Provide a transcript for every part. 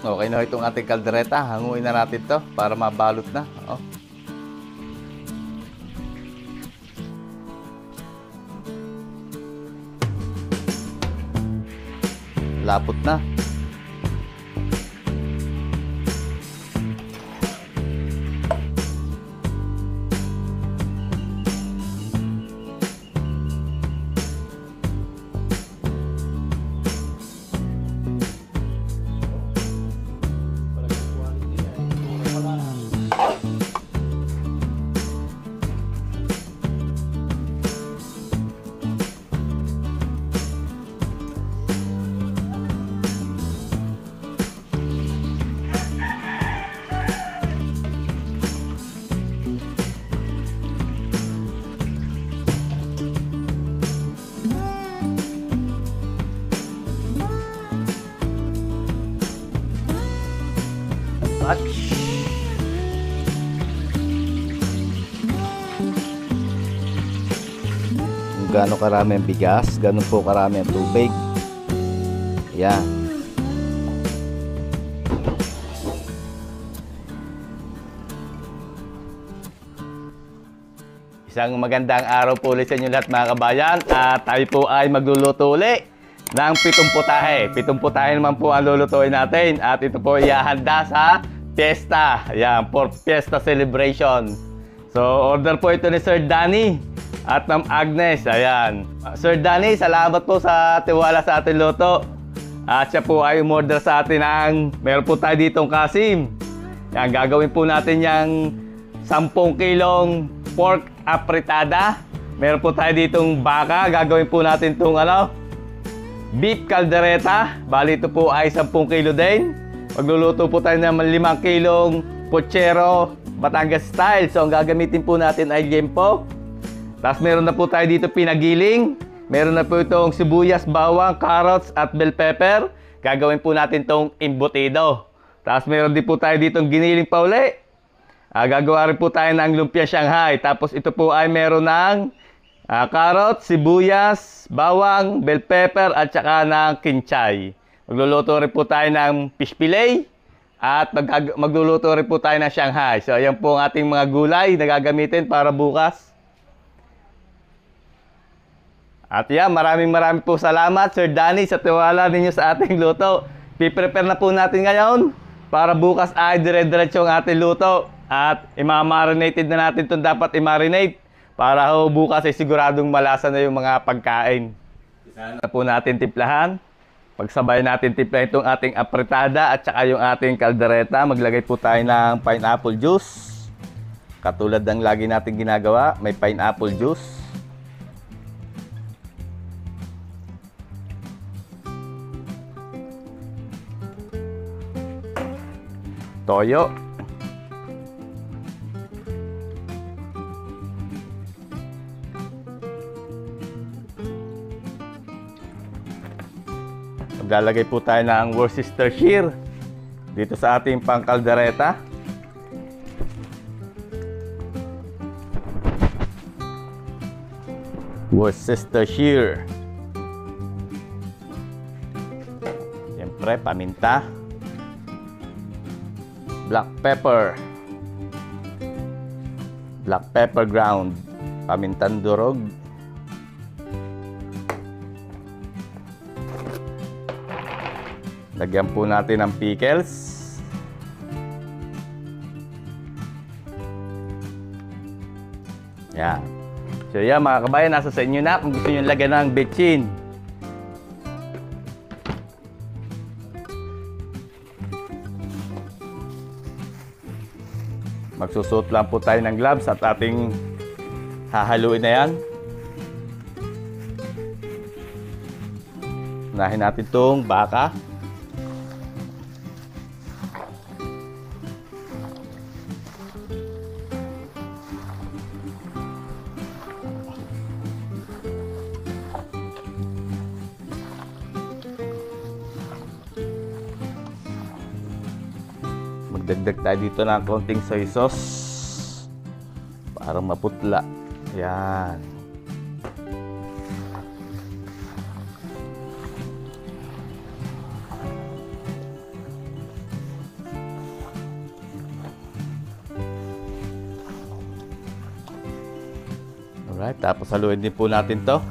Okay na itong ating kaldereta. Hanguin na natin to para mabalot na. Oh. Lapot na. Kung gaano karami ang bigas, ganun po karami ang tubig. Yan. Isang magandang araw po ulit sa inyo lahat mga kabayan. At tayo po ay magluluto ulit ng pitong putahe. Pitong putahe naman po ang lulutuin natin. At ito po ihahanda sa fiesta. Ayan, for fiesta celebration. So, order po ito ni Sir Danny at Ma'am Agnes. Ayan. Sir Danny, salamat po sa tiwala sa ating luto. At siya po ay umorder sa atin ng, meron po tayo ditong kasim. Ayan, gagawin po natin yung 10 kilong pork apritada. Meron po tayo ditong baka. Gagawin po natin itong beef caldereta. Bali ito po ay 10 kilo din. Magluluto po tayo ng 5 kilong pochero Batangas style. So ang gagamitin po natin ay liempo. Tapos meron na po tayo dito pinagiling. Meron na po itong sibuyas, bawang, carrots at bell pepper. Gagawin po natin itong embutido. Tapos meron din po tayo ditong giniling pa uli. Gagawa rin po tayo ng lumpia Shanghai. Tapos ito po ay meron ng carrots, sibuyas, bawang, bell pepper at saka ng kinchay. Magluluto rin po tayo ng fish fillet at magluluto rin po tayo ng Shanghai. So ayan po ang ating mga gulay na gagamitin para bukas. At yan, maraming po salamat Sir Danny sa tiwala ninyo sa ating luto. Piprepare na po natin ngayon para bukas ay dire-diretso ang ating luto. At i-marinated na natin itong dapat i-marinate para bukas ay siguradong malasa na yung mga pagkain. Isa na po natin timplahan. Pagsabay natin timplahan itong ating apritada at saka yung ating kaldereta. Maglagay po tayo ng pineapple juice. Katulad ng lagi natin ginagawa, may pineapple juice. Toyo. Maglalagay po tayo ng Worcestershire dito sa ating pangkaldereta. Worcestershire. Siyempre, paminta. Black pepper. Black pepper ground. Pamintang durog. Lagyan po natin ng pickles. Yan. So yan mga kabayan, nasa sa inyo na kung gusto nyo lagyan ng betchin. Magsusuot lang po tayo ng gloves at ating hahaluin na yan. Unahin natin itong baka. Magdagdag tayo dito ng konting soy sauce para maputla. Yan. Alright, tapos haluin din po natin to.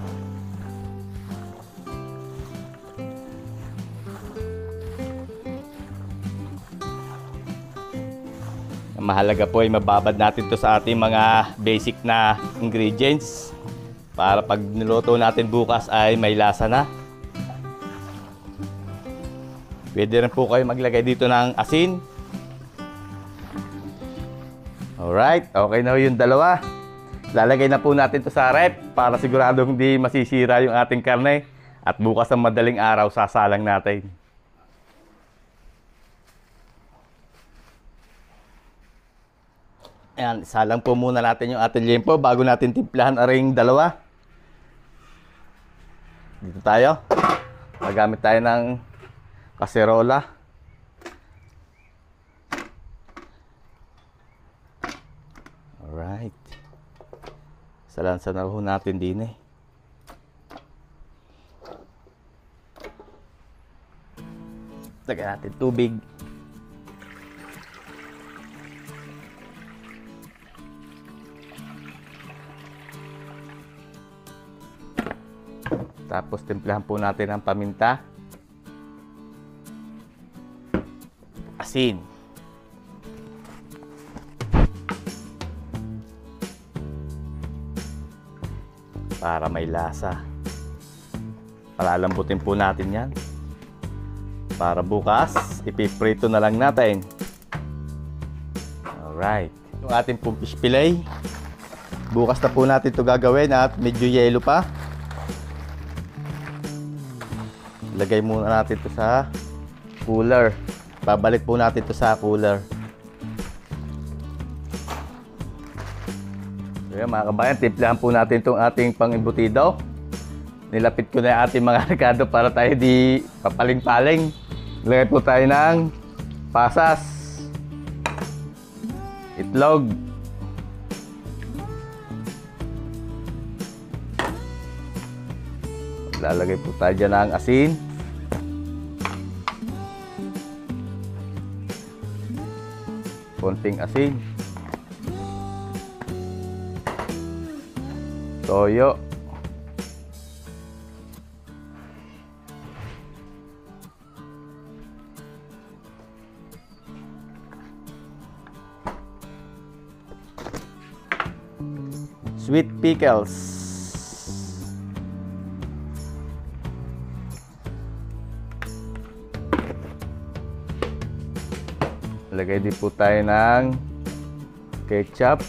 Ang mahalaga po ay mababad natin to sa ating mga basic na ingredients para pag niluto natin bukas ay may lasa na. Pwede rin po kayo maglagay dito ng asin. Alright, okay na yung dalawa. Lalagay na po natin to sa rep para siguradong hindi masisira yung ating karne. At bukas ng madaling araw sasalang natin. Ayan, isalang po muna natin yung ating liempo bago natin timplahan aring dalawa. Dito tayo. Magamit tayo ng kaserola. Alright. Salansa na ho natin din eh. Lagyan natin tubig. Tapos timplahan po natin ang paminta, asin, para may lasa. Palalambutin po natin yan para bukas ipiprito na lang natin. Alright, yung ating pong fish fillet, bukas na po natin ito gagawin at medyo yelo pa. Lagay muna natin ito sa cooler. Babalik po natin ito sa cooler. So yan mga kabayan, timplahan po natin itong ating pang-embutido. Nilapit ko na yung ating mga rekado para tayo di papaling-paling. Lagay po tayo ng pasas, itlog, lalagay po tayo dyan ng asin, konting asin, toyo, sweet pickles, lagay din po tayo ng ketchup,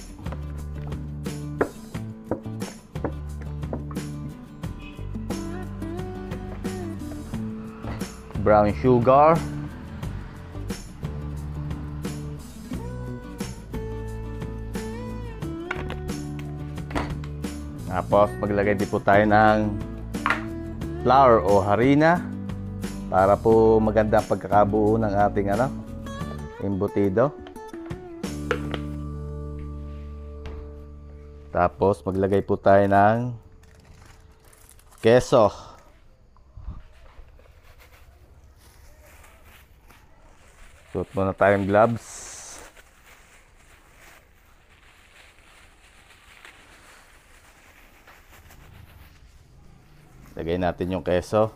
brown sugar, tapos maglagay din po tayo ng flour o harina para po maganda ang pagkakabuo ng ating embutido. Tapos maglagay po tayo ng keso. Suot muna tayong gloves. Lagay natin yung keso.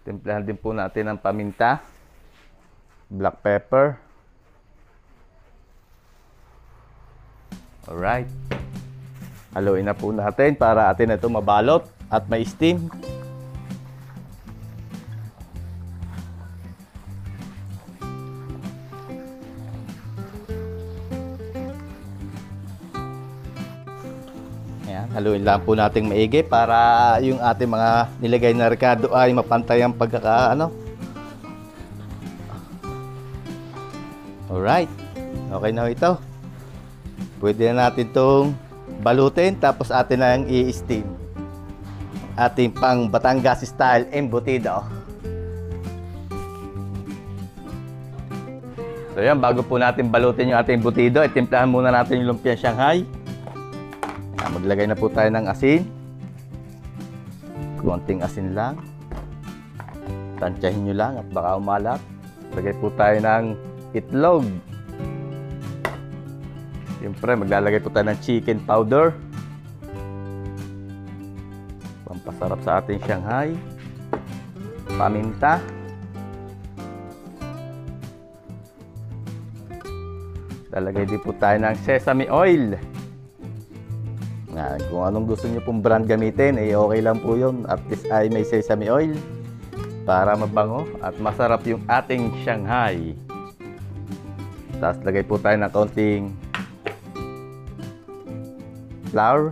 Timplahan din po natin ang paminta, black pepper. Alright. Haluin na po natin para atin ito mabalot at may steam. Ayan, haluin lang po natin maigi para yung ating mga nilagay na rekado ay mapantay ang Alright. Okay na ito. Pwede na natin itong balutin tapos atin nang i-steam. Ating pang Batangas style embutido. So yan, bago po natin balutin yung ating butido, itimplahan muna natin yung lumpiang Shanghai. Maglagay na po tayo ng asin. Konting asin lang. Tansyahin nyo lang at baka umalat. Lagay po tayo ng itlog. Siyempre, maglalagay po tayo ng chicken powder. Pampasarap sa ating Shanghai. Paminta. Lalagay din po tayo ng sesame oil. Kung anong gusto nyo pong brand gamitin, okay lang po yun. At least ay may sesame oil para mabango at masarap yung ating Shanghai. Tapos lagay po tayo ng kaunting flour.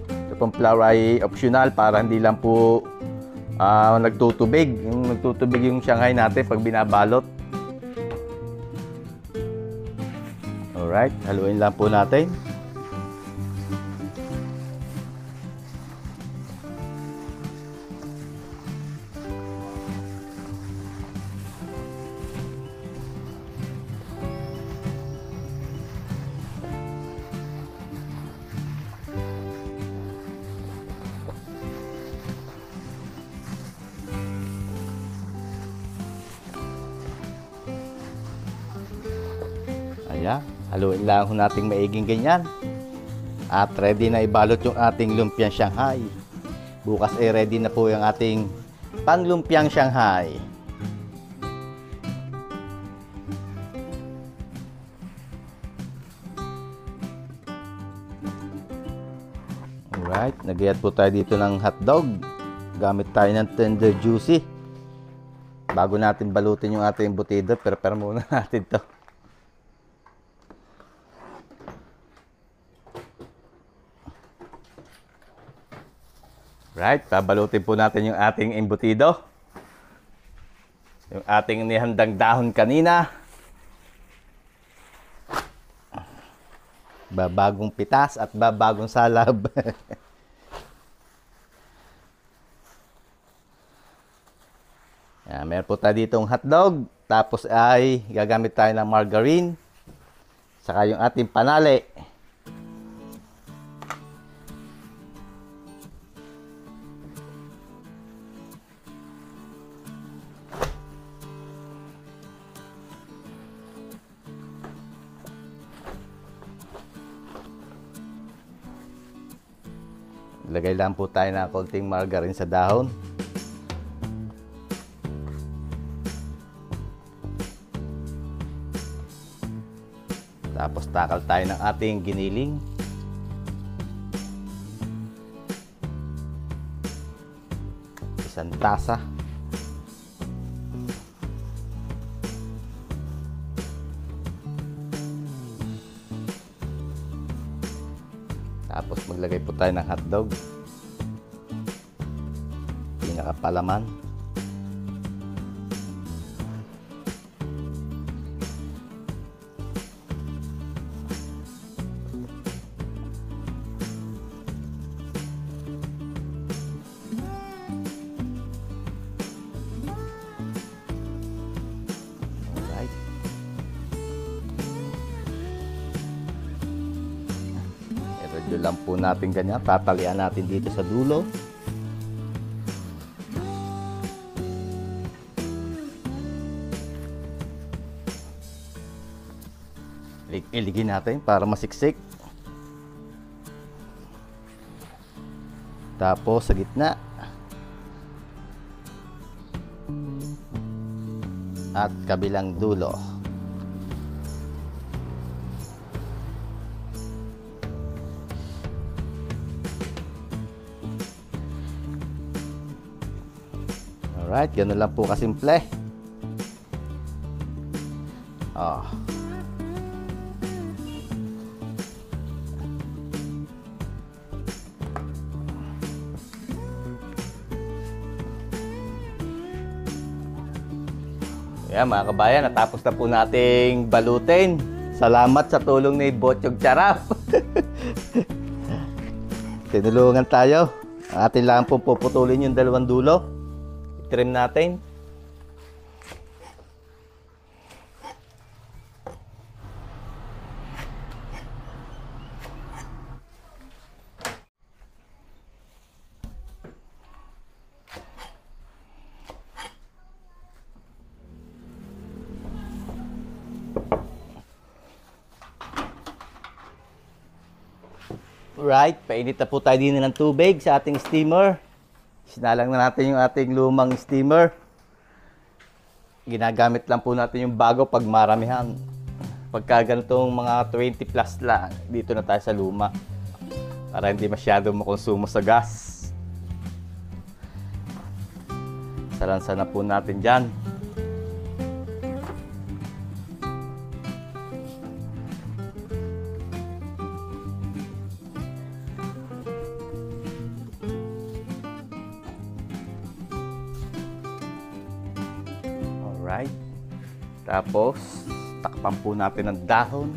Ito pong flour ay optional para hindi lang po nagtutubig. Yung nagtutubig yung Shanghai natin pag binabalot. Alright, haluin lang po natin. Ayan, haluin lang ho nating maiging ganyan. At ready na ibalot yung ating lumpiang Shanghai. Bukas ay ready na po yung ating panglumpiang Shanghai. Alright, nagayat po tayo dito ng hotdog. Gamit tayo ng tender juicy. Bago natin balutin yung ating butido, prepare muna natin to. Right, babalutin po natin yung ating embutido. Yung ating nihandang dahon kanina. Babagong pitas at babagong salab. Yan, meron po tayo ditong hotdog. Tapos ay gagamit tayo ng margarine. Saka yung ating panali. Lagay lang po tayo ng konting margarine sa dahon. Tapos takal tayo ng ating giniling. Isang tasa. Tapos maglagay po tayo ng hotdog. Pinakapalaman. Alright. I-radio lang po natin ganyan. Tatalian natin dito sa dulo. Iligin natin para masiksik. Tapos sa gitna. At kabilang dulo. Alright, ganun lang po kasimple. Oh. Ayan mga kabayan, natapos na po nating balutin. Salamat sa tulong ni Bochog Charap. Tinulungan tayo. Ang atin lang pong puputulin yung dalawang dulo. I-trim natin. Right, painit na po tayo din ng tubig sa ating steamer. Sinalang na natin yung ating lumang steamer. Ginagamit lang po natin yung bago pag maramihan. Pagka ganitong mga 20 plus lang, dito na tayo sa luma. Para hindi masyado makonsumo sa gas. Salansa na po natin dyan. Alright. Tapos, takpan po natin ng dahon.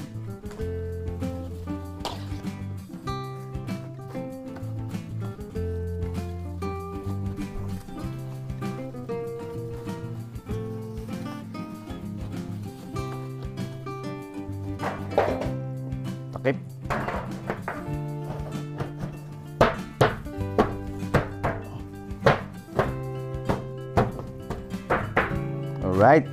Takip. Alright.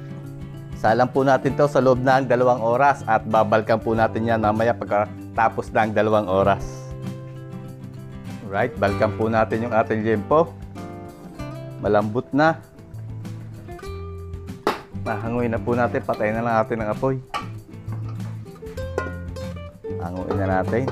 Salang po natin to sa loob ng 2 oras at babalkan po natin yan mamaya pagkatapos ng 2 oras. Alright, balkan po natin yung ating liempo. Malambot na. Nahanguin na po natin, patayin na lang natin ang apoy. Hanguin na natin.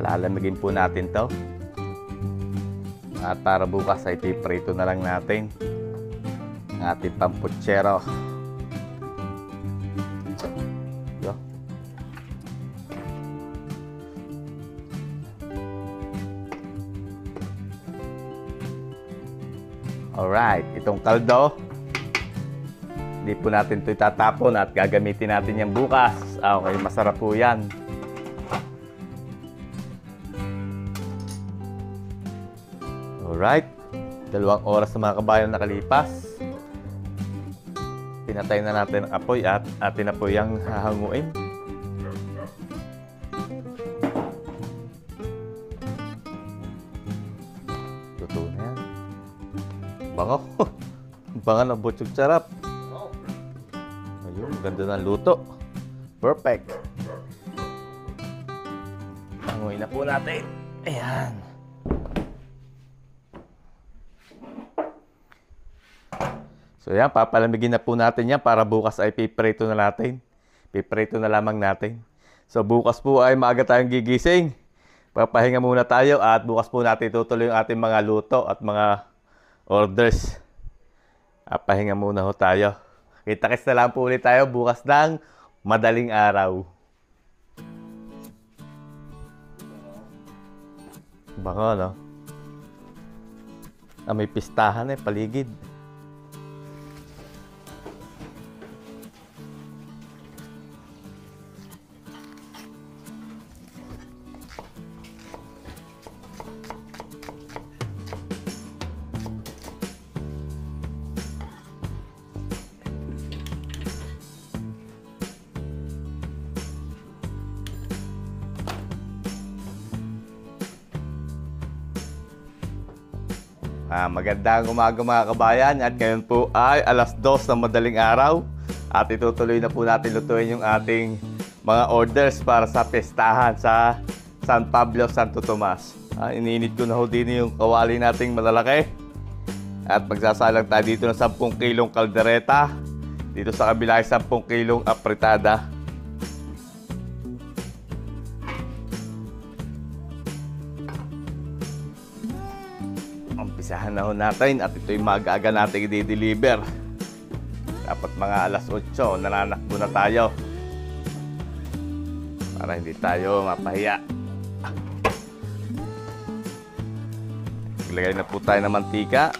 Lalamigin po natin to. At para bukas ay piprito na lang natin ang ating pamputsero. Yo. Alright, itong kaldo hindi po natin ito itatapon at gagamitin natin yan bukas. Okay, masarap po yan. Alright, 2 oras na mga kabayan nakalipas. Pinatay na natin ang apoy at atin na po yung hahanguin. Luto na yan. Bango. Bango na butsog sarap. Ayun, ganda ng luto. Perfect. Hanguin na po natin. Ayan. So yan, papalamigin na po natin yan para bukas ay piprito na natin. Piprito na lamang natin. So bukas po ay maaga tayong gigising. Papahinga muna tayo at bukas po natin tutuloy yung ating mga luto at mga orders. Papahinga muna ho tayo. Kita-kits na lang po ulit tayo bukas ng madaling araw. Bango, no? May pistahan paligid. Magandang umaga mga kabayan at ngayon po ay 2:00 ng madaling araw at itutuloy na po natin lutuin yung ating mga orders para sa pestahan sa San Pablo, Santo Tomas. Iniinit ko na ho din yung kawali nating malalaki at magsasalang tayo dito ng 10 kilong kaldereta, dito sa kabila ay 10 kilong apritada. Umpisahan na ho natin at ito'y mag-aga natin i-deliver. Dapat mga 8:00 nananakbo na tayo para hindi tayo mapahiya. Ilagay na po tayo ng mantika,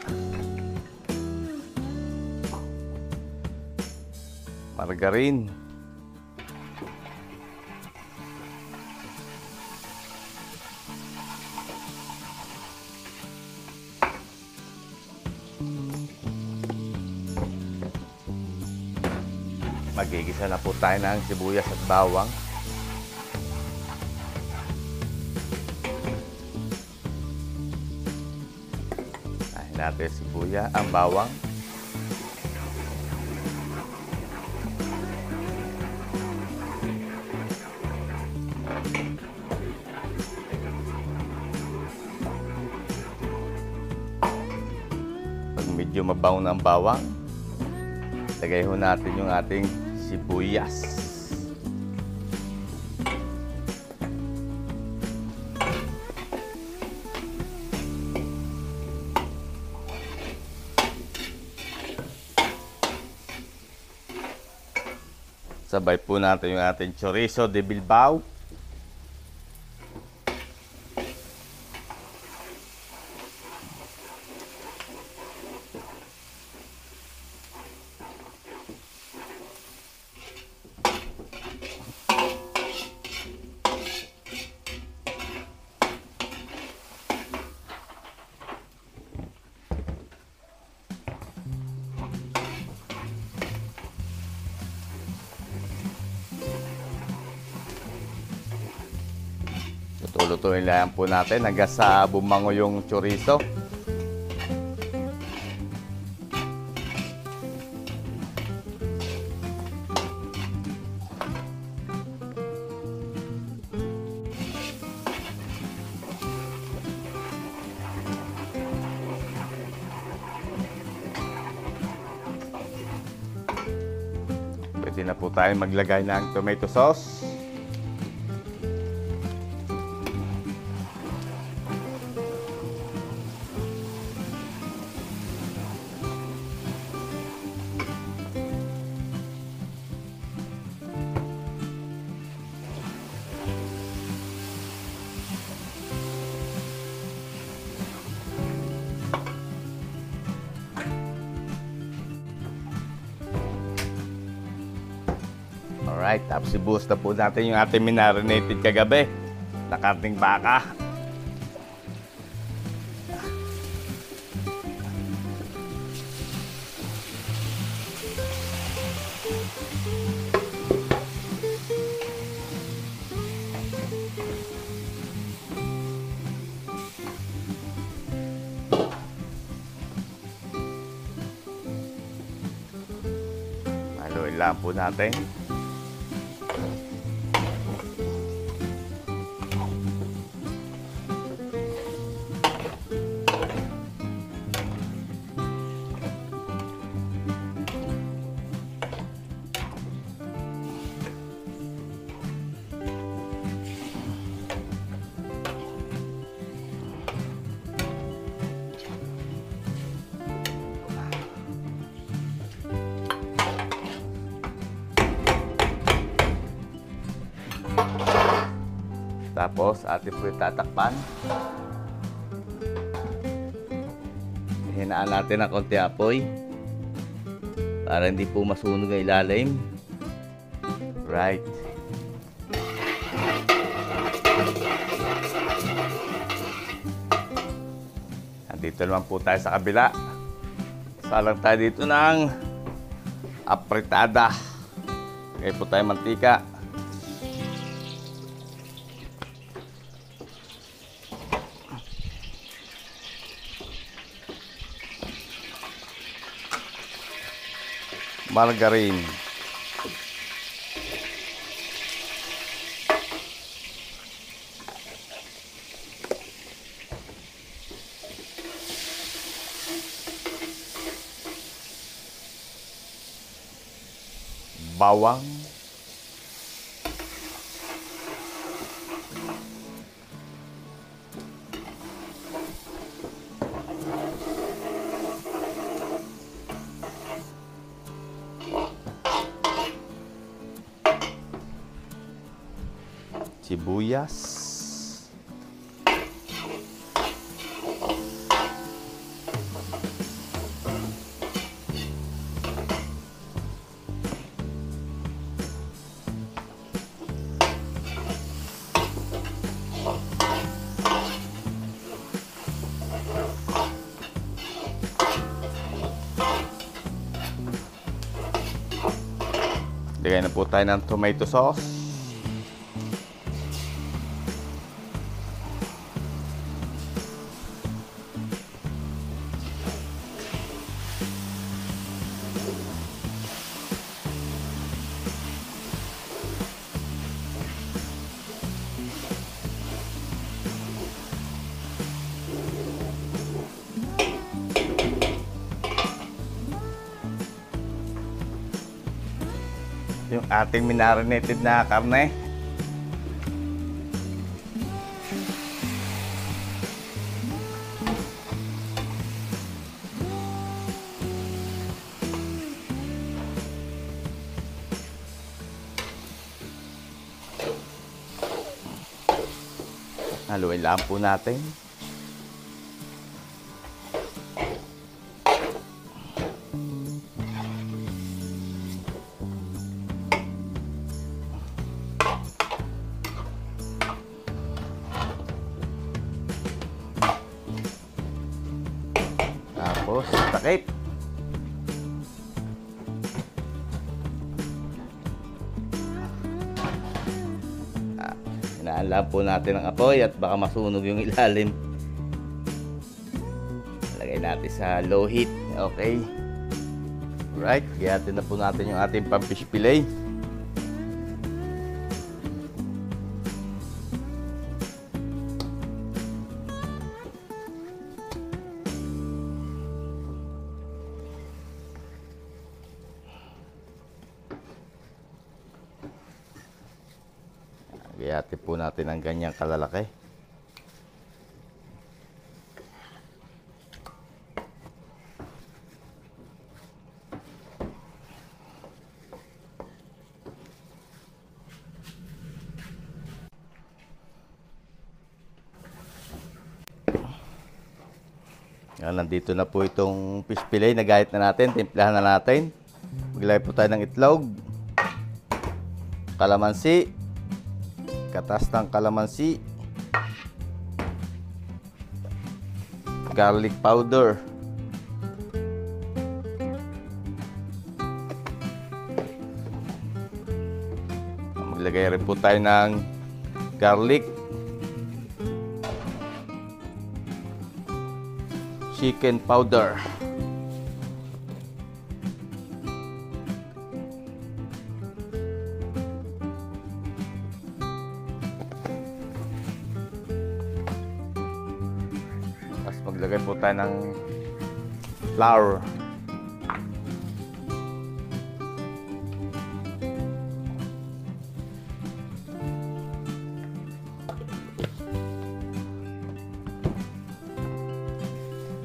margarine, magigisa na po tayo ng sibuyas at bawang. natin sibuya, ang bawang. Pag medyo mabaw na ang bawang, lagay ho natin yung ating sibuyas. Sabay po natin yung ating chorizo de Bilbao. Lutuin lang po natin hanggang sa bumango yung chorizo. Pwede na po tayo maglagay ng tomato sauce. Alright, tapos i-boost na po natin yung ating minarinated kagabi na karning baka. Haluin lang po natin. Tapos atin po tatakpan. Hinaan natin ng konti apoy para hindi po masunog ang ilalim. Right. Andito naman po tayo sa kabila. Salang tayo dito ng apritada. Lagay po tayo mantika. Margarine. Bawang. Sibuyas. Lagay na po tayo ng tomato sauce. yung ating minarinated na karne. Haluin lang po natin. Tapos, takip. Hinaan po natin ang apoy at baka masunog yung ilalim. Lagay natin sa low heat. Okay. Right. Gayatin na po natin yung ating pang-fish fillet. Gayatin po natin ang ganyang kalalaki. Yan, nandito na po itong fish fillet. Nagayat na natin. Timplahan na natin. Maglagay po tayo ng itlog, kalamansi, katas ng kalamansi, garlic powder, maglagay rin po tayo ng garlic, chicken powder, maglagay po tayo ng flour.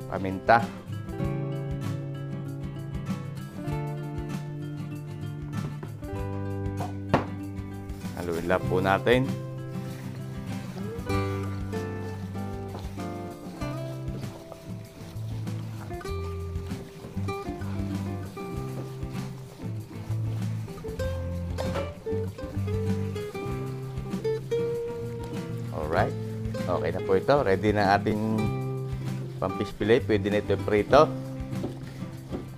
Paminta. Haluin lang po natin. Alright. Okay na po ito. Ready na ating pang-fish fillet. Pwede na ito prito.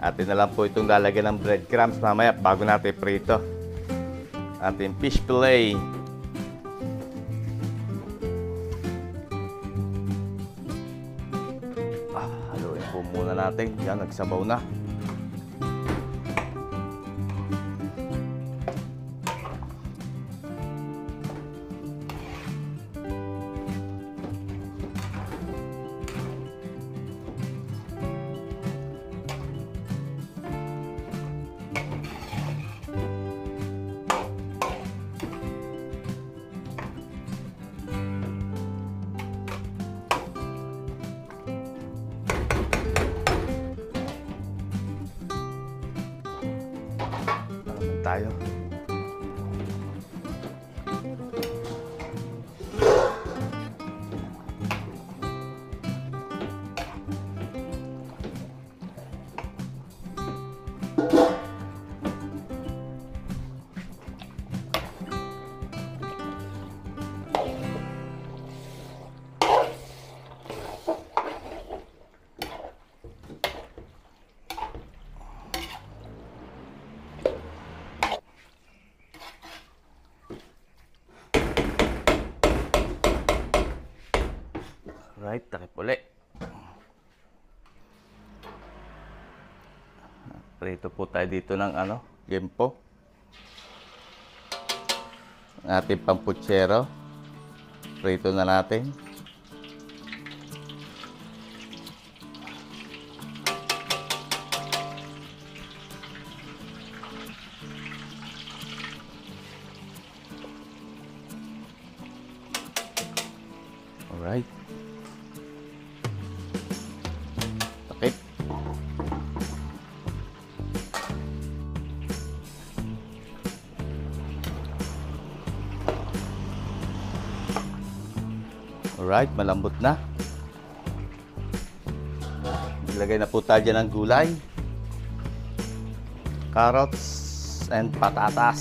Atin na lang po itong lalagyan ng breadcrumbs mamaya bago natin prito. Ating fish fillet. Haluin po muna natin. Yan, nagsabaw na. Tayo. Right, takip ulit. Prito po tayo dito ng gempo. Ang ating pamputsero. Prito na natin. Alright. Takip. Alright, malambot na. Ilagay na po tayo dyan ng gulay. Carrots and patatas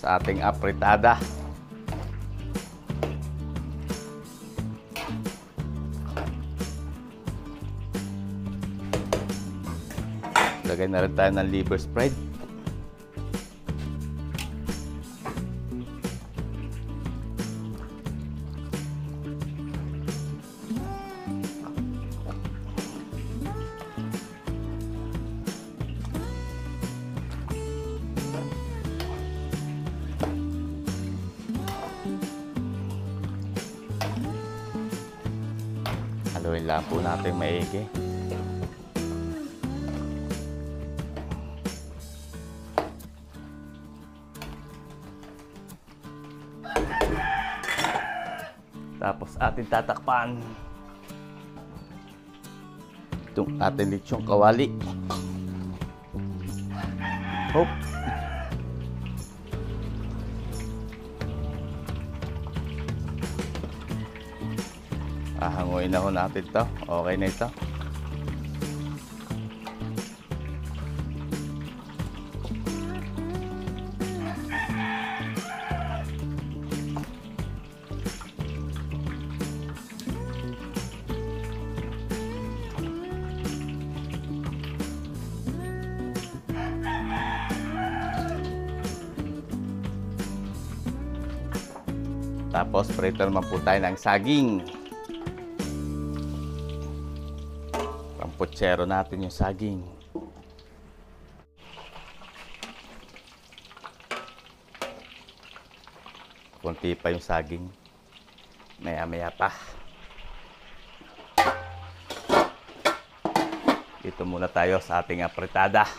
sa ating apritada. Ilagay na rin tayo ng liver spread. Haluin lang po natin maigi. Tapos ating tatakpan itong ating lechong kawali. Hop. Hanguin na ho natin to. Okay na ito. Tapos prito naman po tayo ng saging. Pamputsero natin yung saging. Kunti pa yung saging. Maya-maya pa. Dito muna tayo sa ating apritada.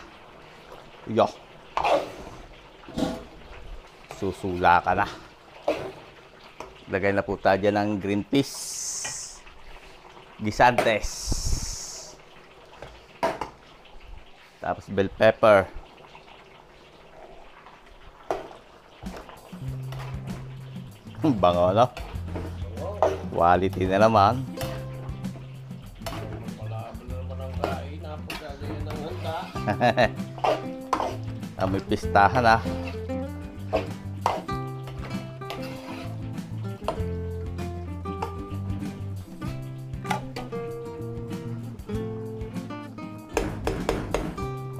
Yo! Susula ka na. Lagay na po tayo dyan ng green peas. Gisantes. Tapos bell pepper. Bango, no? Quality na naman. May pistahan, ah.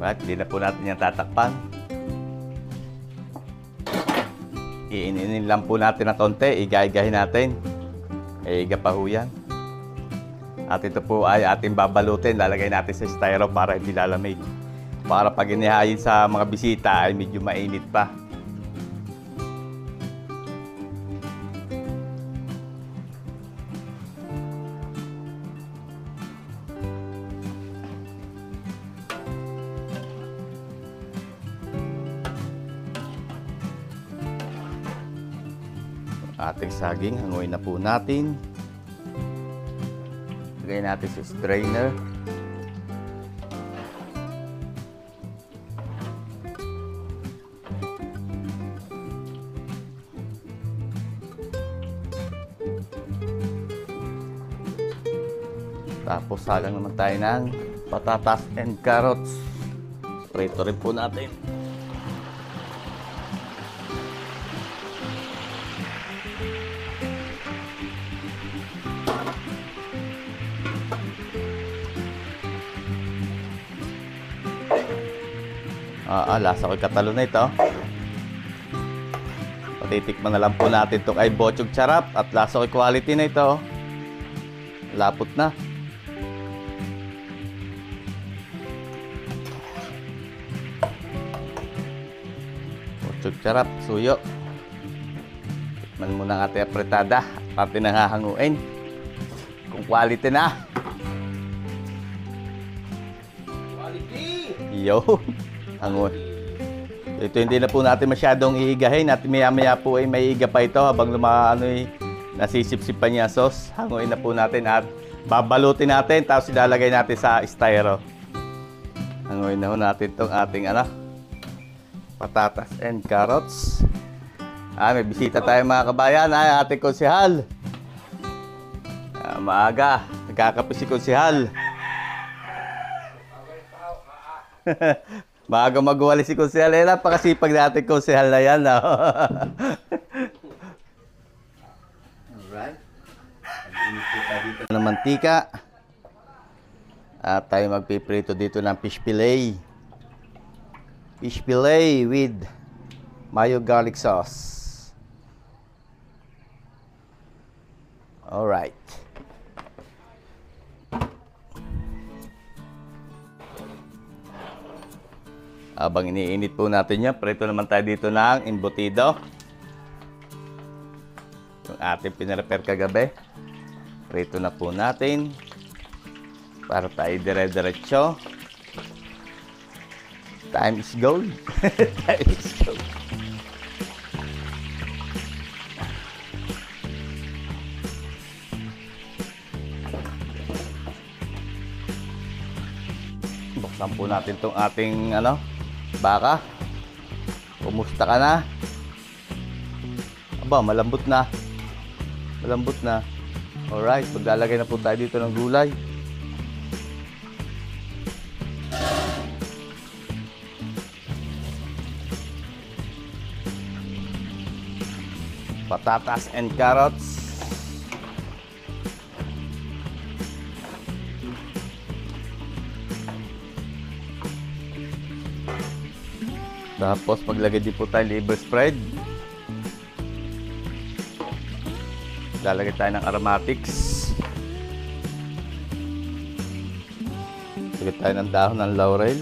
Right, hindi na po natin yung tatakpan. Iininin lang po natin ng konti, igay-igahin natin. Iga pa ho yan. At ito po ay ating babalutin, lalagay natin sa styro para hindi lalamig. Para pag inihayin sa mga bisita ay medyo mainit pa. Ating saging, hanguin na po natin. Lagay natin sa strainer. Tapos salang naman tayo ng patatas and carrots. Prito rin po natin. Lasa ko'y katalo na ito. Patitikman na lang po natin itong ay bochog charap at lasa ko'y quality na ito. Lapot na. Bochog charap, suyo. Tikman muna ang ating apritada at ating nangahanguin kung quality na. Quality! Yo! Hangun. Ito hindi na po natin masyadong iigahin at maya-maya po ay may iga pa ito habang nasisip-sip pa niya sauce. Hanguin na po natin at babalutin natin tapos ilalagay natin sa styro. Hanguin na po natin itong ating patatas and carrots. May bisita tayo mga kabayan. Ating konsehal. Maaga. Nagkakape si konsehal. Maaga magwali si konsehal. Napakasipag natin konsehal na yan. Alright. Mag-init po tayo dito ng mantika. At tayo magpiprito dito ng fish fillet. Fish fillet with mayo garlic sauce. Alright. Habang iniinit po natin yan, prito naman tayo dito ng embutido. Yung ating pinrepair kagabi. Prito na po natin. Para tayo dire-diretso. Time is gold. Time is gold. Buksan po natin itong ating baka. Kumusta ka na? Aba, malambot na. Malambot na. Alright, maglalagay na po tayo dito ng gulay. Patatas and carrots. Tapos maglagay din po tayo liver spread. Lalagay tayo ng aromatics. Lagay tayo ng dahon ng laurel.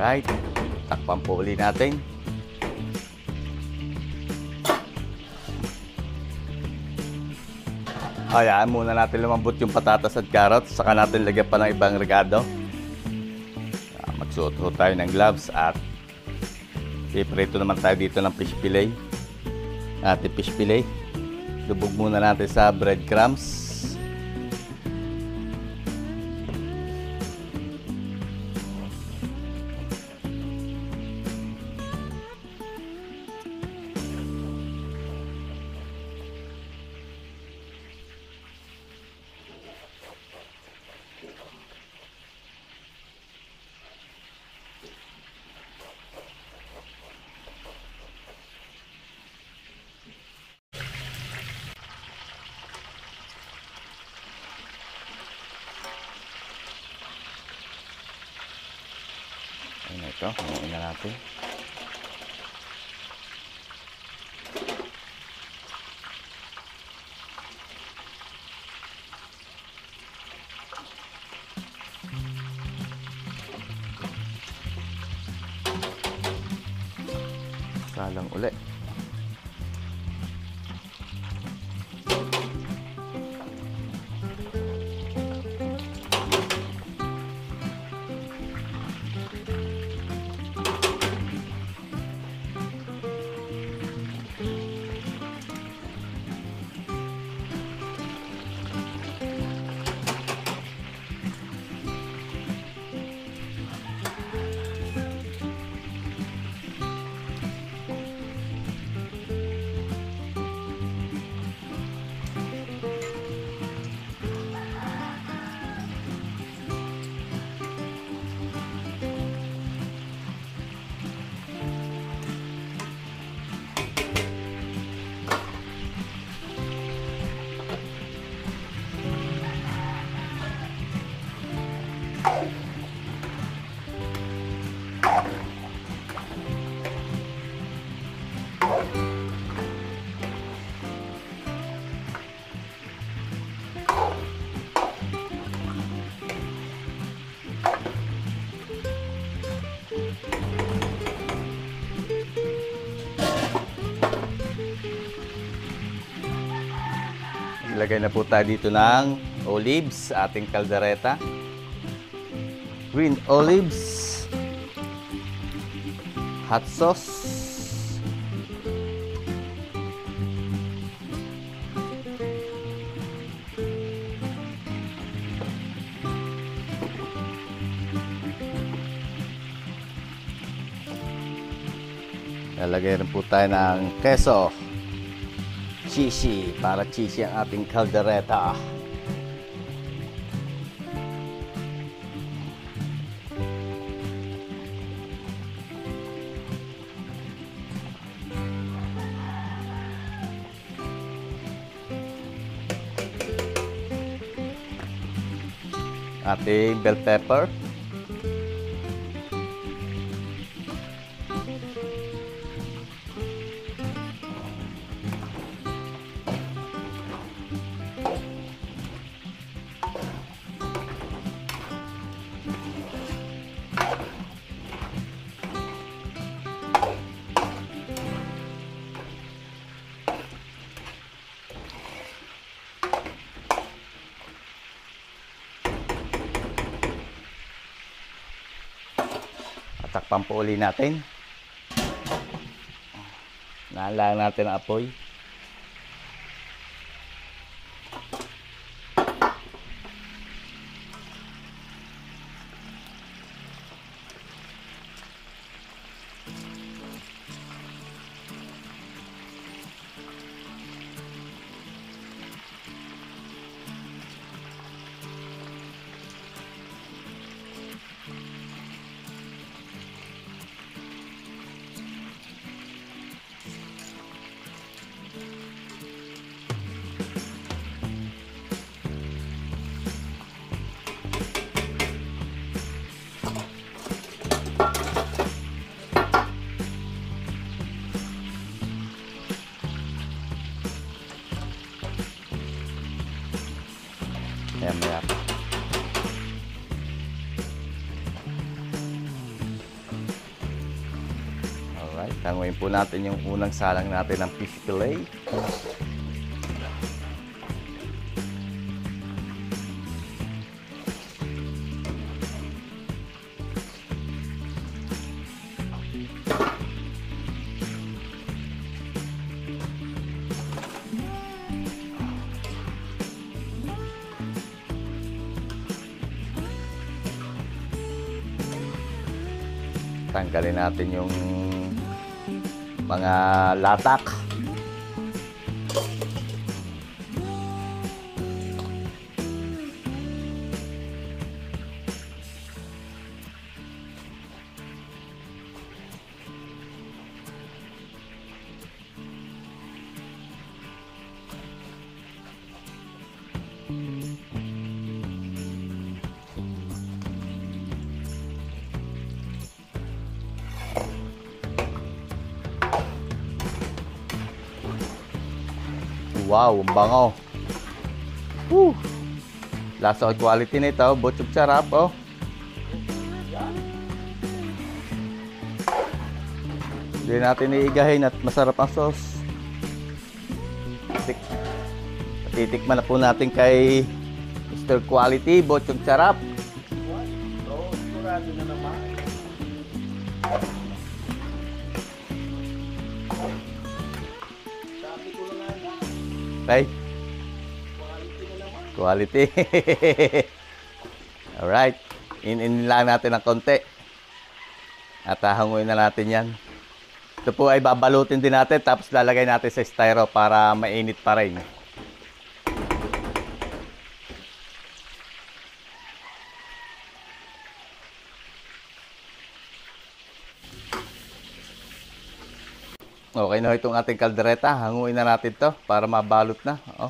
Alright, takpan po ulit natin. Hayaan muna natin lumambot yung patatas at carrots, saka natin lagyan pa ng ibang regado. Magsuot ho tayo ng gloves at iprito naman tayo dito ng fish fillet. Ating fish fillet. Lubog muna natin sa breadcrumbs. Ayan ito, haluin na natin. Salang uli. Ilagay na po tayo dito ng olives sa ating kaldereta. Green olives. Hot sauce. Lalagay rin po tayo ng keso. Cheesy, para cheesy ang ating kaldereta. Ating bell pepper. Takpan po uli natin. Naalaan natin ang apoy. Ayan, maya. Alright, tanguin po natin yung unang salang natin ng fish fillet. Tanggalin natin yung mga latak. Wow, ang bango. Woo! Lasa at quality nito, butchog sarap, oh. Hindi natin iigahin at masarap ang sauce. Titikman na po natin kay Mr. Quality, butchog sarap. Sigurado na naman. Sabi ko lang nga. Okay? Quality na naman. Quality. Alright. In lang natin ng konti. At hahanguin na natin yan. Ito po ay babalutin din natin tapos lalagay natin sa styro para mainit pa rin. Okay na itong ating kaldereta. Hanguin na natin to para mabalot na. Oh.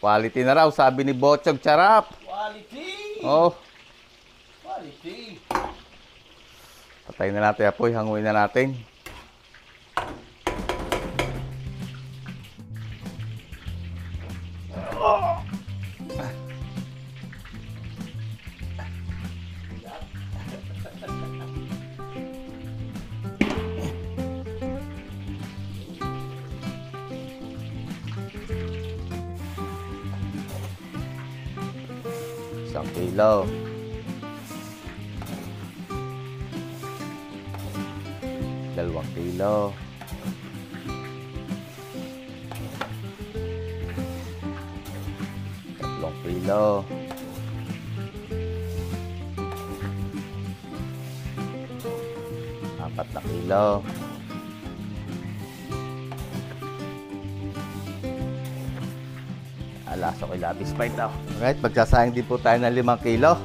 Quality na raw, sabi ni Botchog Charap. Quality! Oh. Quality! Patayin na natin apoy, hanguin na natin. Isang kilo. Dalawang kilo. Tatlong kilo. Apat na kilo. Alaso ko labis pa ito. Alright, magsasayang din po tayo ng 5 kilo.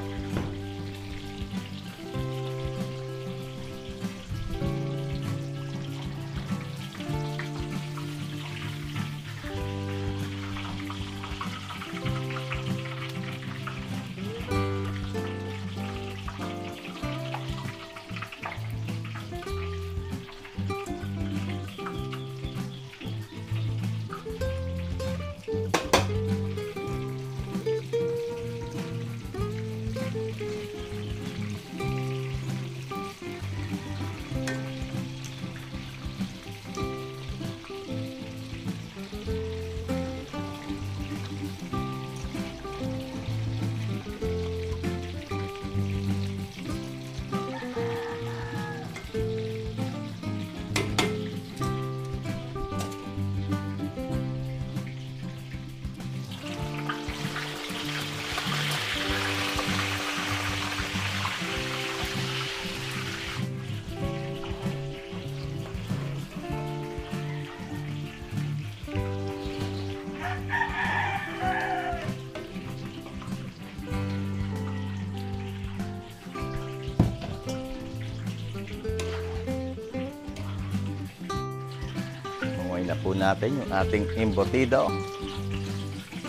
Na po natin yung ating embutido.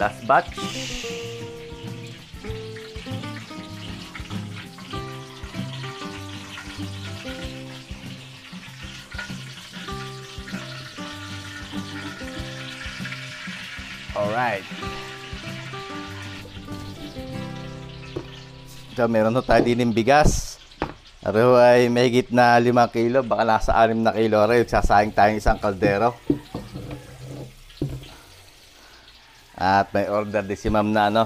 Last batch. Alright. So, meron na tayo din ng bigas. Pero ay mahigit na 5 kilo, baka nasa 6 na kilo rin. Sasayang tayong isang kaldero. At may order din si ma'am na ano.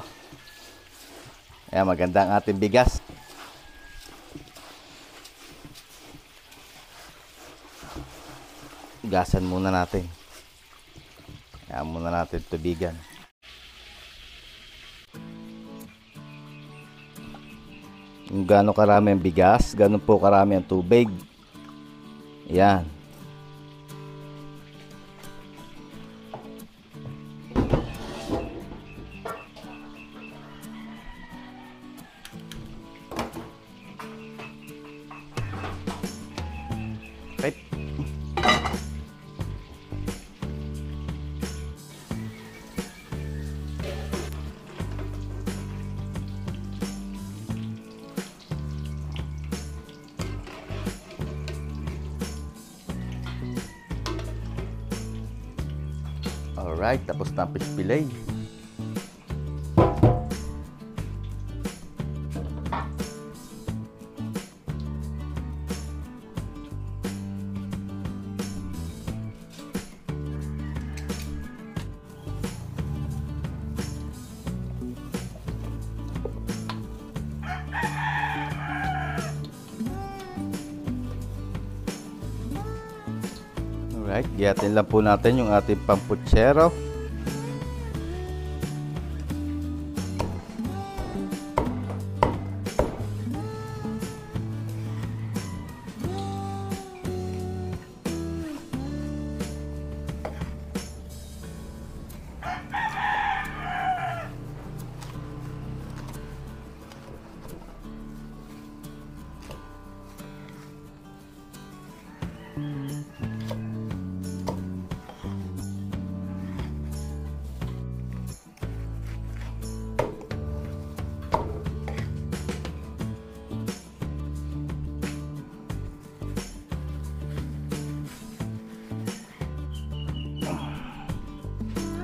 Ayan, maganda ang ating bigas. Gasan muna natin. Ayan muna natin tubigan. Kung gaano karami ang bigas, gaano po karami ang tubig. Ayan. Right. Alright, tapos na ang fish fillet. Alright, giyatin lang po natin yung ating pamputsero.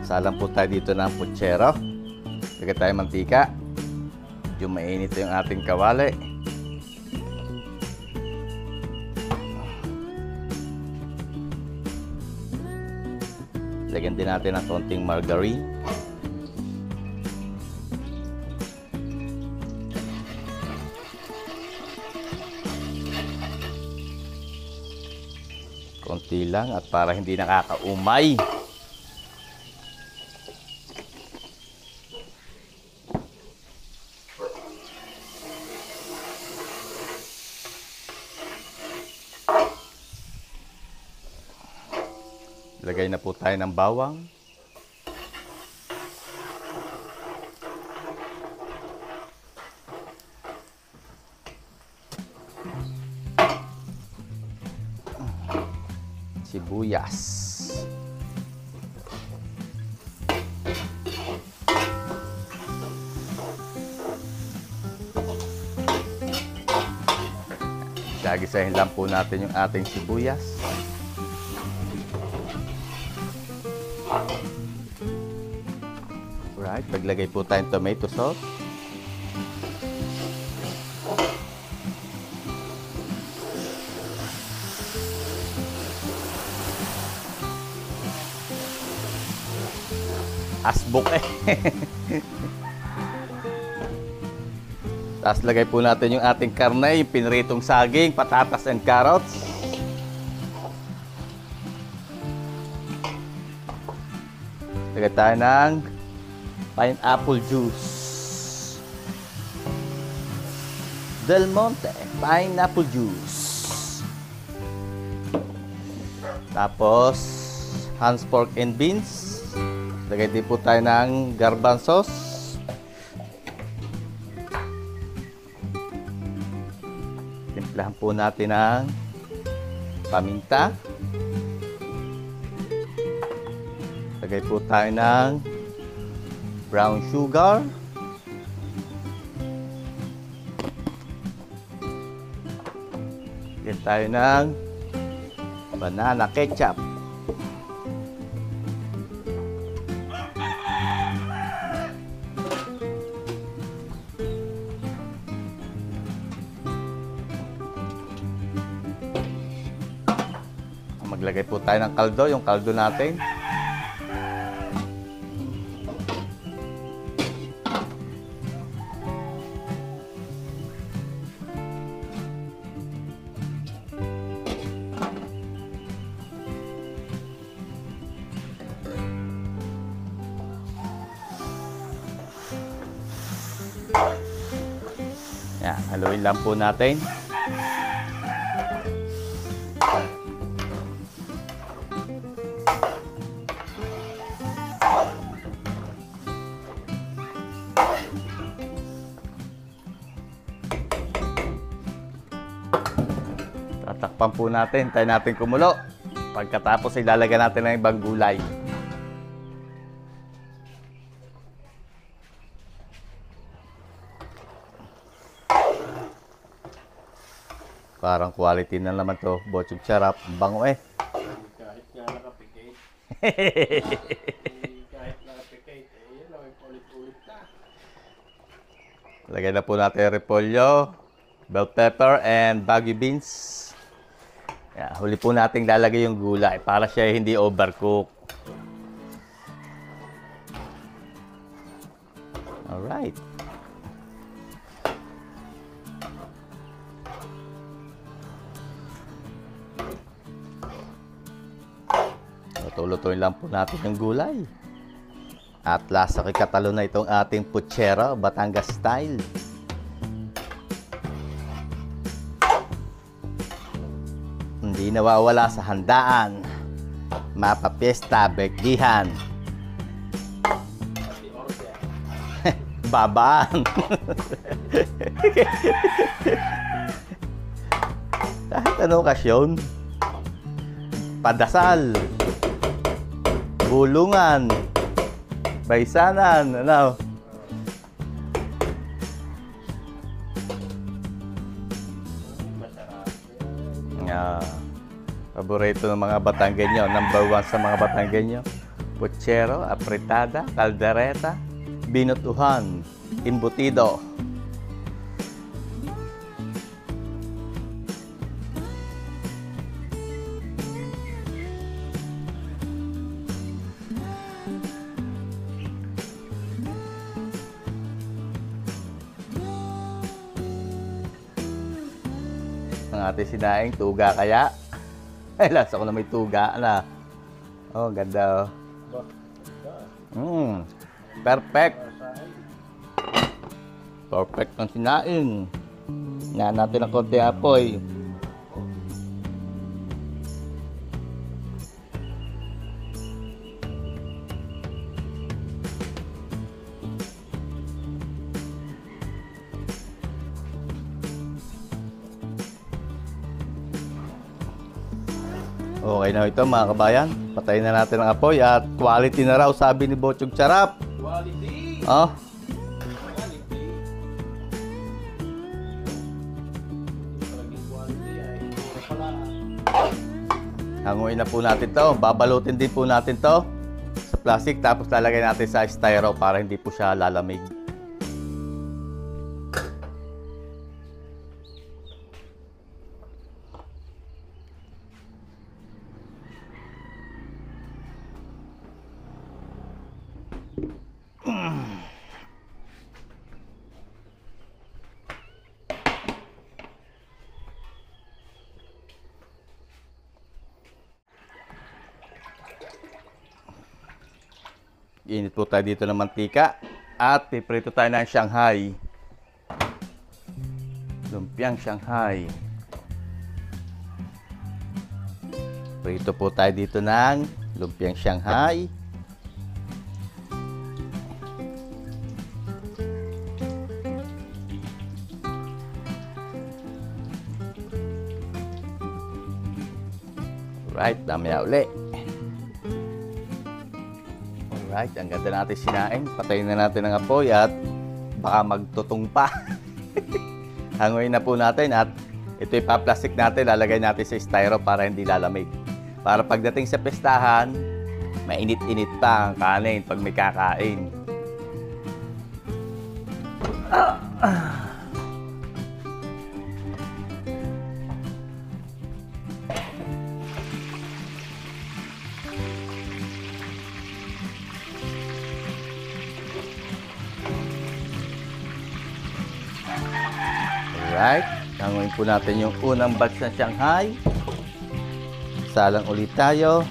Salang po tayo dito ng putsero. Lagyan tayo mantika. Medyo mainit yung ating kawali. Lagyan din natin ng konting margarine. konti lang at para hindi nakakaumay. Lagay na po tayo ng bawang. Sibuyas. Gagisahin lang po natin yung ating sibuyas. Right, paglagay po tayong tomato sauce. Asbok eh. Tapos lagay po natin yung ating karne, yung pinritong saging, patatas and carrots. Lagay tayo ng pineapple juice. Del Monte pineapple juice. Tapos Hans pork and beans. Lagay din po tayo ng garbanzos. Timplahan po natin ng paminta. Lagay po tayo ng brown sugar. Lagay tayo ng banana ketchup. Maglagay po tayo ng kaldo, yung kaldo natin. Yan, haluin lang po natin. Tatakpan po natin, tayo natin kumulo. Pagkatapos ilalagay natin ng ibang gulay. Parang quality na naman to, bochog sarap, bango eh. Kahit nga nakapikit. Kahit nakapikit, yun lang, ulit-ulit na. Lagay na po natin yung repolyo, bell pepper, and bagu beans. Yan, huli po natin lalagay yung gulay para siya hindi overcook. Alright. Luto-lutuin lang po natin yung gulay. At lasa kay katalo na itong ating puchero, Batangas style. Hindi nawawala sa handaan, mapapiesta, birthdihan, babaan. Kahit anong okasyon, padasal, bulungan, baisanan, ano. Paborito ng mga Batanggenyo, number 1 sa mga Batanggenyo. Puchero, apritada, caldereta, binutuhan, embutido. Ang ating sinaing tuga kaya. Ay, lasa ko na may tuga na. Oh, ganda. Ba? Perfect. Pasahin. Perfect ng sinain. Yan natin ng konti apoy. Okay na ito mga kabayan. Patayin na natin ang apoy at quality na raw sabi ni Bochog Charap. Quality! Oh, Quality! Talagang quality ay pura pala. hanguin na po natin to. Babalutin din po natin to sa plastic tapos lalagay natin sa styro para hindi po siya lalamig. Init po tayo dito ng mantika at piprito tayo ng Shanghai. Lumpiang Shanghai. Prito po tayo dito ng lumpiang Shanghai. Right, damaya uli. Alright, ang ganda natin sinain. Patayin na natin ang apoy at baka magtutong pa. Hanguin na po natin at ito ipaplastic natin. Lalagay natin sa styro para hindi lalamig. Para pagdating sa pestahan, mainit-init pa ang kanin pag may kakain. Alright, hanguin po natin yung unang batch ng Shanghai. Salang ulit tayo.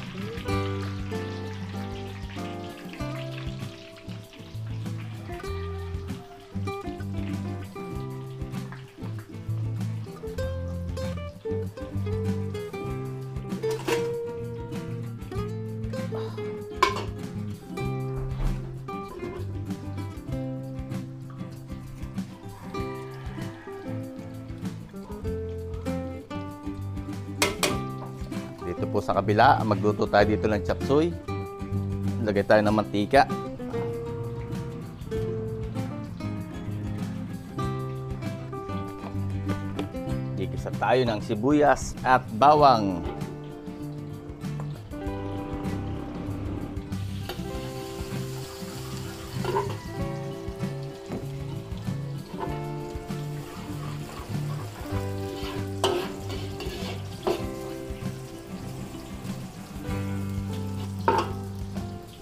Dito po sa kabila, magluto tayo dito ng chop suey. Lagay tayo ng mantika. Gigisa tayo ng sibuyas at bawang.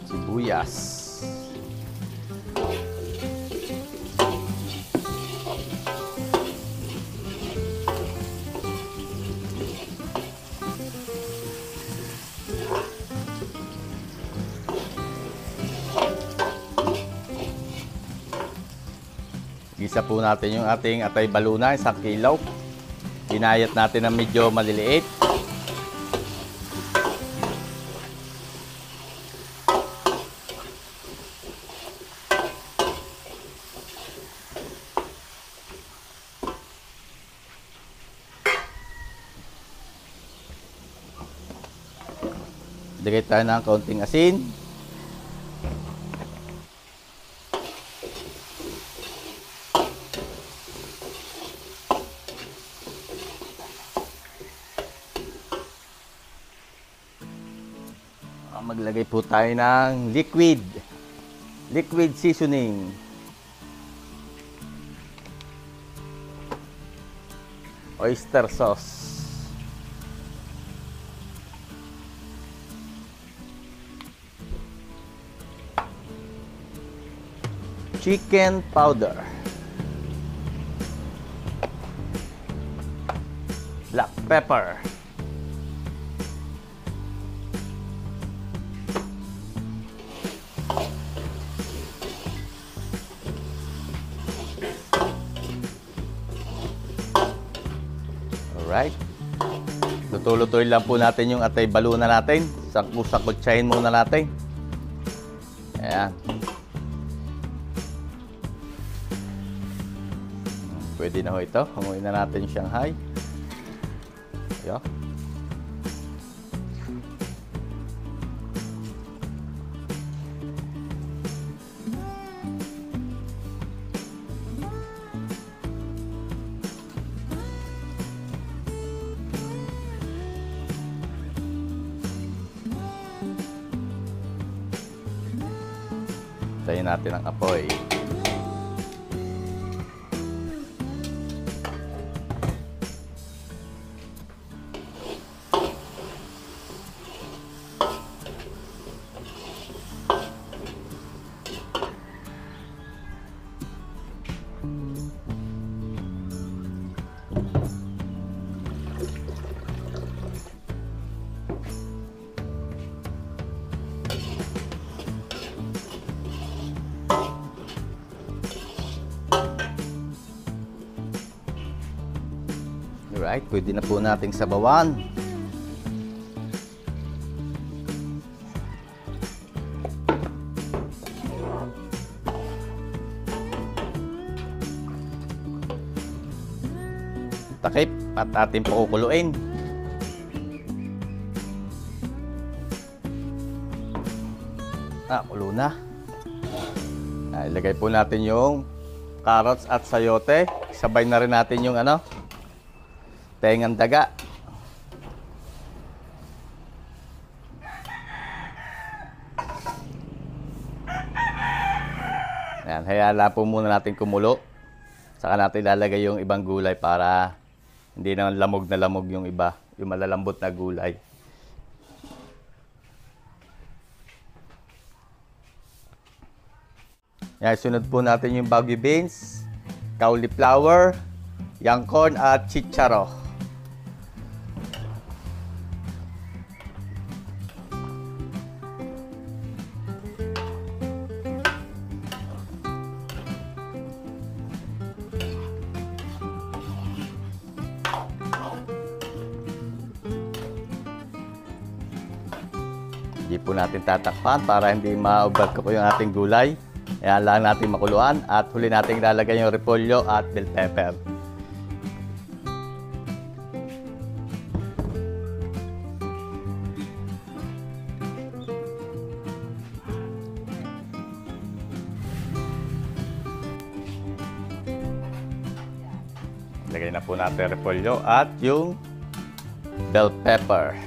Sibuyas. Gisa po natin yung ating atay baluna, 1 kilo. Pinayat natin ng medyo maliliit. Lagay tayo ng kaunting asin. Maglagay po tayo ng liquid seasoning. Oyster sauce. Chicken powder. Black pepper. Alright. Luto-lutuin lang po natin yung atay balunan natin. Sakot-sakotsahin muna natin. Ayan. Pwede na ho ito. Hanguin na natin yung Shanghai. Ayan. Tayin natin ang apoy. Alright, pwede na po nating sabawan. Takip at ating pakukuluin. Kulo na. Ilagay po natin yung carrots at sayote. Sabay na rin natin yung tengang daga. Ayan, hayaan lang po muna natin kumulo. Saka natin ilalagay yung ibang gulay para hindi naman lamog na lamog yung iba, yung malalambot na gulay. Ayan, sunod po natin yung bagu beans, cauliflower, young corn at chicharo. Hindi po natin tatakpan para hindi ma-overcook yung ating gulay. Ayan lang natin makuluan at huli natin ilalagay yung repolyo at bell pepper. Lagay na po natin repolyo at yung bell pepper.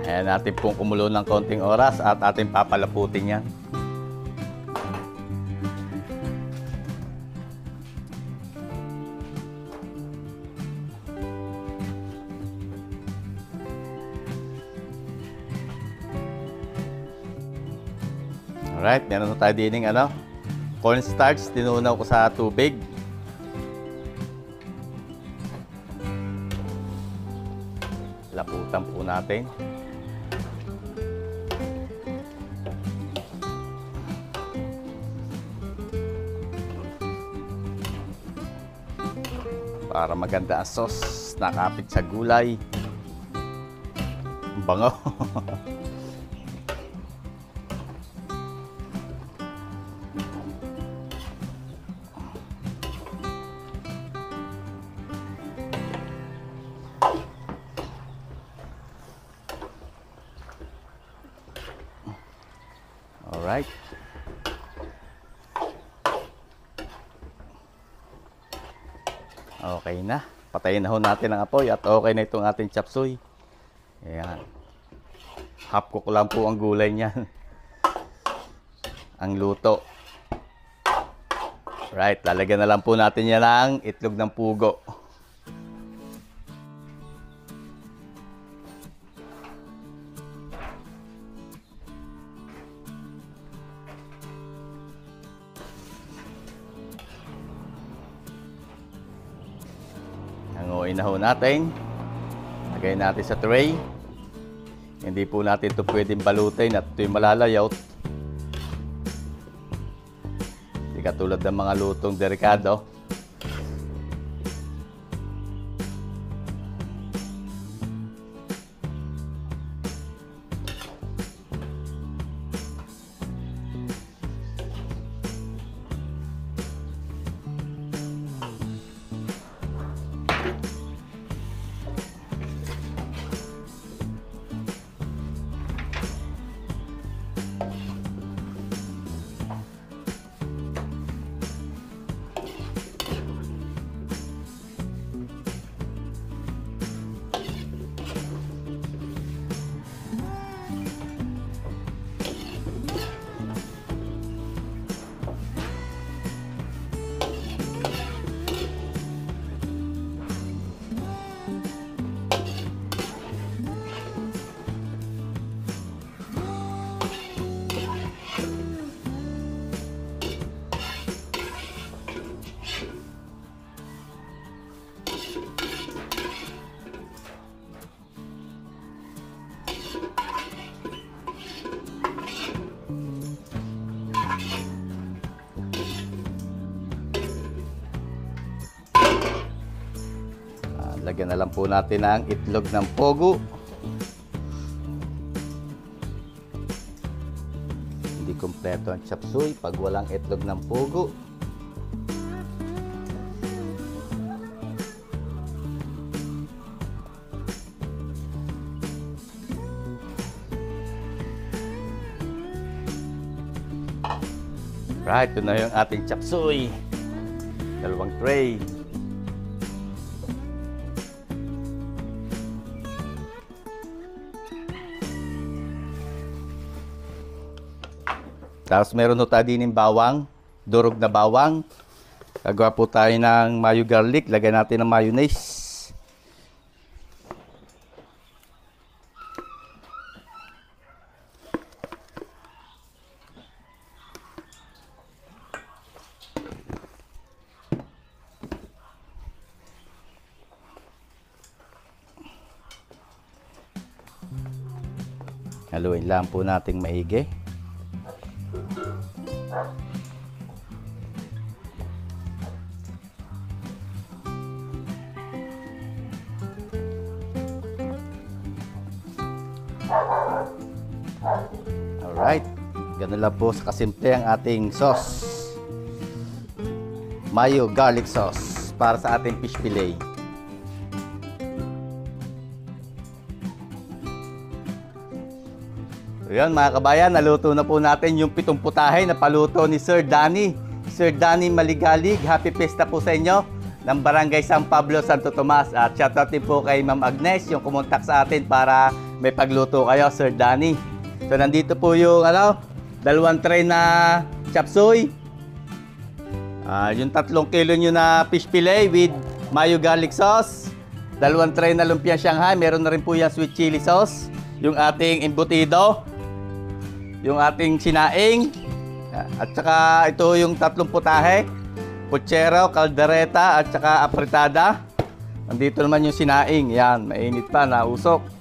Ayan natin pong kumulo ng konting oras at ating papalaputin yan. Alright, meron na tayo dining cornstarch, tinunaw ko sa tubig. Laputan po natin. Para maganda ang sauce, nakapit sa gulay. Ang bango. Alright. Okay na. Patayin na ho natin ang apoy at okay na itong ating chop suey. Ayan. Half cook lang po ang gulay niyan. Ang luto. Right, lalagyan na lang po natin yan ng itlog ng pugo. Hanguin na ho natin. Lagay natin sa tray. Hindi po natin ito pwedeng balutin at ito'y malalayot. Hindi katulad ng mga lutong delikado. Lagyan na lang po natin ang itlog ng pugo. Hindi kompleto ang chop suey pag walang itlog ng pugo. Right, ito na yung ating chop suey. Dalawang tray. Tapos meron ho tayo din ng bawang, durog na bawang. Gagawa po tayo ng mayo garlic. Lagyan natin ng mayonnaise. Haluin lang po nating maigi. Alright, ganun lang po sa kasimple ang ating sauce. Mayo garlic sauce para sa ating fish fillet. So yan mga kabayan, naluto na po natin yung 7 putahe na paluto ni Sir Danny. Sir Danny Maligalig, happy fiesta po sa inyo ng Barangay San Pablo, Santo Tomas. At shoutout din po kay Ma'am Agnes, yung kumontak sa atin para may pagluto kayo, Sir Danny. So nandito po yung 2 tray na chop suey. Yung 3 kilo nyo na fish fillet with mayo garlic sauce. 2 tray na lumpia Shanghai. Meron na rin po yung sweet chili sauce. Yung ating embutido. Yung ating sinaing. At saka ito yung 3 putahe. Puchero, caldereta, at saka apretada. Nandito naman yung sinaing. Yan, mainit pa, nausok.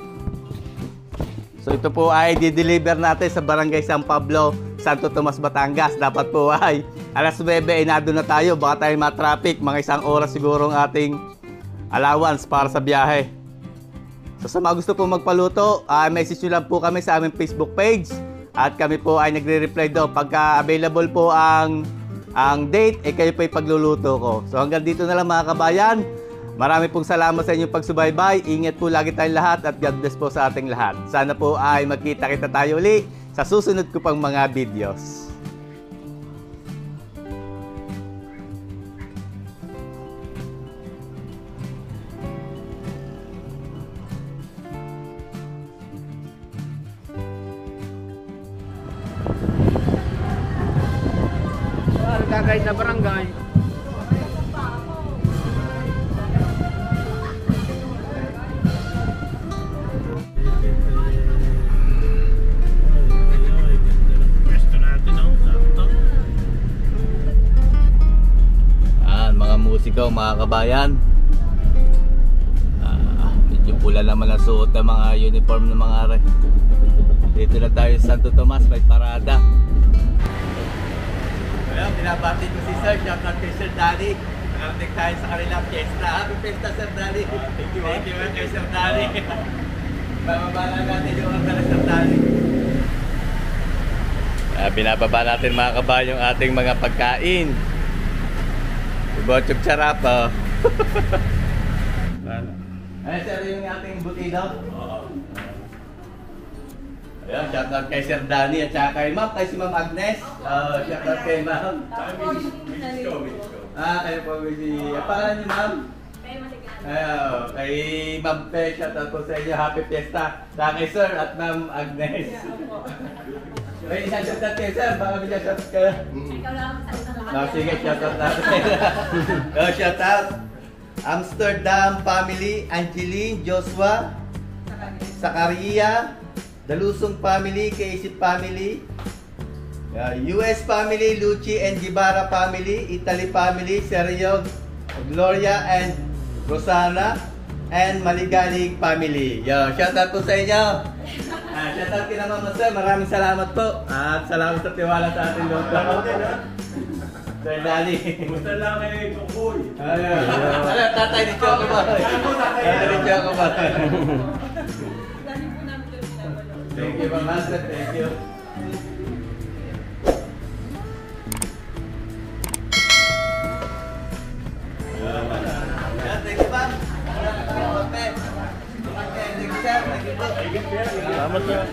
So ito po ay di-deliver natin sa Barangay San Pablo, Santo Tomas, Batangas. Dapat po ay alas 9 ay nado na tayo. Baka tayo ma-traffic. Mga 1 oras siguro ang ating allowance para sa biyahe. So sa mga gusto po magpaluto, message nyo lang po kami sa aming Facebook page. At kami po ay nagre-reply doon. Pagka available po ang date, kayo po ay pagluluto ko. So hanggang dito na lang mga kabayan. Marami pong salamat sa inyong pagsubaybay. Ingat po lagi tayong lahat at God bless po sa ating lahat. Sana po ay magkita-kita tayo uli sa susunod ko pang mga videos. kahit na barangay. Pwesto natin, oh. Sakto. Mga musikaw, mga kabayan. Medyo pula naman ang suot ng mga uniform ng mga dito na tayo sa Santo Tomas, may parada. Kaya binabati ko si Sir, shoutout kay Sir Danny. Nakarating tayo sa kanilang fiesta. Happy fiesta, Sir Danny. Thank you kay Sir Danny. Bababa natin yung order ng Sir Danny. Binababa natin mga kabayan yung ating mga pagkain. Bochok charap, oh. Ay, sir, yung ating butido. Ayan, shoutout kay Sir Danny at saka kay Ma'am, kay si Ma'am Agnes. Shoutout kay Ma'am. Kayo po, si... Ang pangalan niyo, Ma'am? Kay Ma'am Pe, shoutout po sa inyo. Happy Fiesta. Saka kay Sir at Ma'am Agnes. May isang shoutout kay Sir, baka may shoutout ka. Sige, shoutout natin. Shoutout. Amsterdam family, Angeline, Joshua, Zakaria, Dalusong family, Kaisip family, US family, Luchi and Gibara family, Italy family, Sergio, Gloria and Rosana, and Maligalig family. Shoutout po sa inyo. Shoutout kina Mama Sir, maraming salamat po. At salamat sa tiwala sa ating loob. Sir Danny. Kumusta lang kay Kukoy? Tatay ni Choco ba? Tatay ni Choco ba? Thank you, Mama Sir. Thank you. Thank you, ma'am. Thank you, sir. Thank you, sir. Salamat, sir.